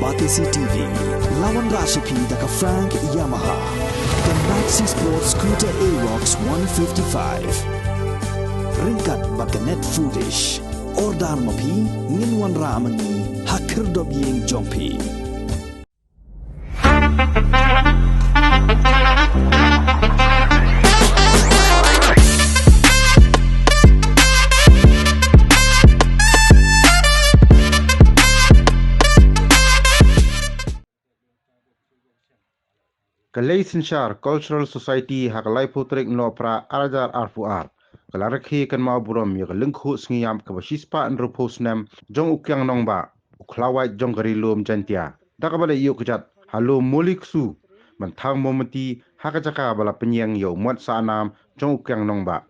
Batisi TV, lawan Rashipi daka Frank Yamaha, dan Maxi Sports Scooter Aerox 155. Ringkat baganet foodish, ordar mapi, nginwan ramani, hakir dobyeng jompi. Synshar Cultural Society hakalai putrik no pra arajar arfuar. Kalaraki Kynmaw Burom ya lengku Sngi kabasispa andrupo snem jong Kiang Nangbah uklawai jong garilum jantia. Dakabale yuk kejat halo muliksu mentang momenti hakajaka bala penyeng yo muat sanam jong Kiang Nangbah.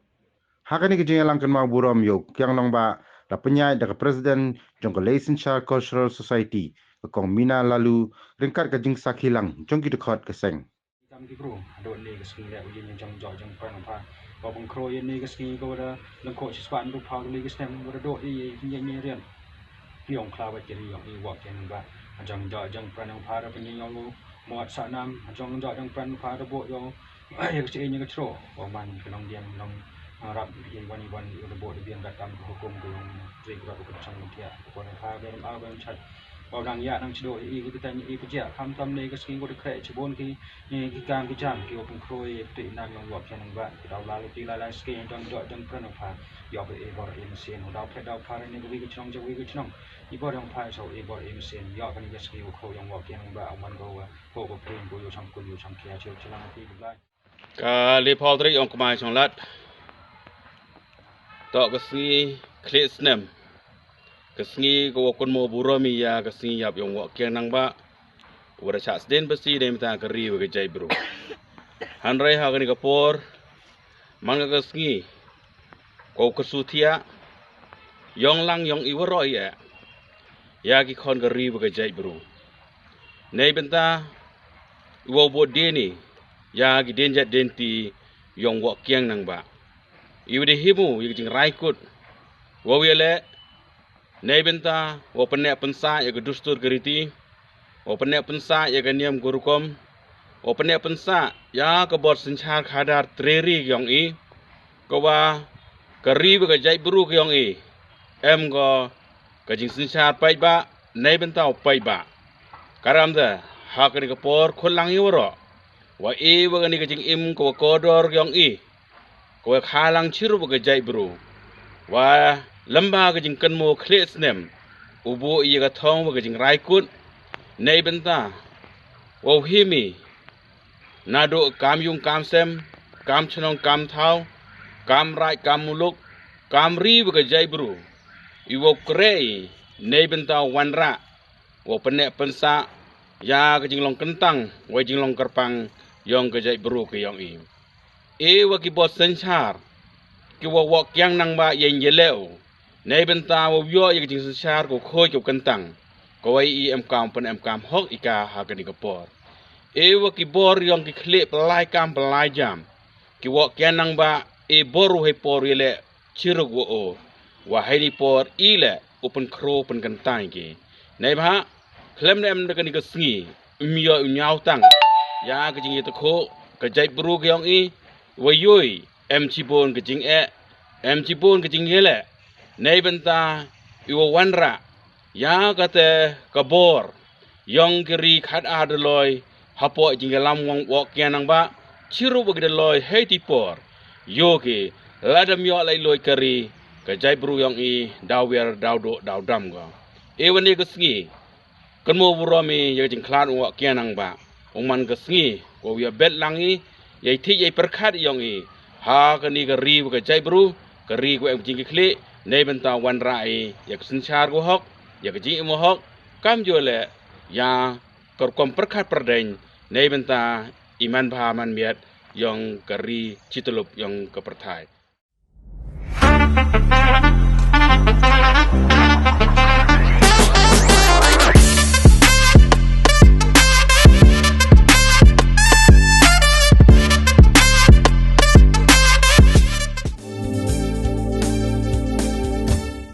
Hakani kejengelang Kynmaw Burom yo Kiang Nangbah la penyai daka presiden jong Synshar Cultural Society kong mina lalu ringkat kajing sakilang jong kidekot keseng. Kami kru, ada ni ke sini lek ujian jam jam jam perang apa. Kau pengkro ni ke sini kau ada lengkok siswan tu pau ni ke sini kau ada dot ni ni rian. Yang kelawat jadi yang ni wak yang ba. Jam jam perang apa ada penyeng yang lu muat sanam. Jam jam perang apa ada bot yang yang kecil yang kecil. Waman kenang dia kenang harap yang wani ada bot dia datang hukum ke yang trik berapa kecang dia. Kau apa dalam apa yang cat. Kau nang ya nang cedo kita tanya kerja kam ni ke sini kau dekat cebon ki Kiang jam ki open kroi tu inang yang wak yang ba kita lalu tilai skin jang jang pernah apa ya be ebor mesin udah pedal par ni wi ke chong jawi ke chong ibor yang pai so ebor mesin ya kan ke sini kau yang wak yang ba aman kau ko prin ko yo sam kia chil chilang ti lai ka le phau tri ong kmai chong lat to ke sini klis nem ke sini ko Kynmaw Burom ya ke sini yap yang wak Kiang Nangbah wara chats den besi dem ta kari wa jai bro hanrai ha gani kapor manga ka sngi ko kesutia yong lang yong iwaro ya ki khon kari wa jai bro nei benta wo bo deni ya ki den jat den ti yong wa Kiang Nangbah iwde himu yi jing raikut wo wele nei benta wo penek pensa ya gedustur geriti Openek pensa ya ganiam gurukom. Openek pensa ya kebot Synshar khadar treri yong i. Kawa kari ba jai buru yong i. Em go kajing Synshar pai ba nei bentau pai ba. Karam da hakani kapor kholang yoro. Wa e ba gani kajing im ko kodor yong i. Ko khalang chiru ba jai buru. Wa lamba kajing Kynmaw khles nem. Ubu i ga thong ba kajing raikut. Nei benta wo himi nado kam yung kam sem kam chnong kam thau kam rai kam muluk kam ri ba jai bru iwo krei nei benta wanra wo penek pensa ya ke jinglong kentang wo jinglong kerpang yong ke jai bru ke yong i wa ki bot Synshar ki wo Kiang Nangbah yen yeleu nei benta wo yo ye ke jing Synshar ko khoi ko kentang Kawai em kam hok ika hakani kapor. Ewa ki bor yang ki klik pelai kam pelai jam. Ki wak Kiang Nangbah boru he por ile chiruk wo o. Wahai ni por ile open kro pen kentang ki. Nei ba klem nem dekani ke sngi. Umyo unyau tang. Ya ke jing ko ke jai bru ke yang i. Wayoi em cibon ke jing em cibon ke jing yele. Nei benta iwo wanra. Ya kata kabor yang kiri khat adeloy hapo jinggalam wong Kiang Nangbah ciru bagi deloy hei tipor yoki ladam yo lai loy kari ke jai bru yang i dawer daudo daudam go ewan ke sngi Kynmaw Burom ya jing klat wong Kiang Nangbah man ke sngi ko ya bet langi yai thi yai perkhat yang i ha kani kari ke jai bru kari ko em jing kli nei benta wan rai ya Synshar go hok ya keji mohok kam jole ya korkom perkat perdeng nei benta iman bahaman miat yang kari citulup yang kepertai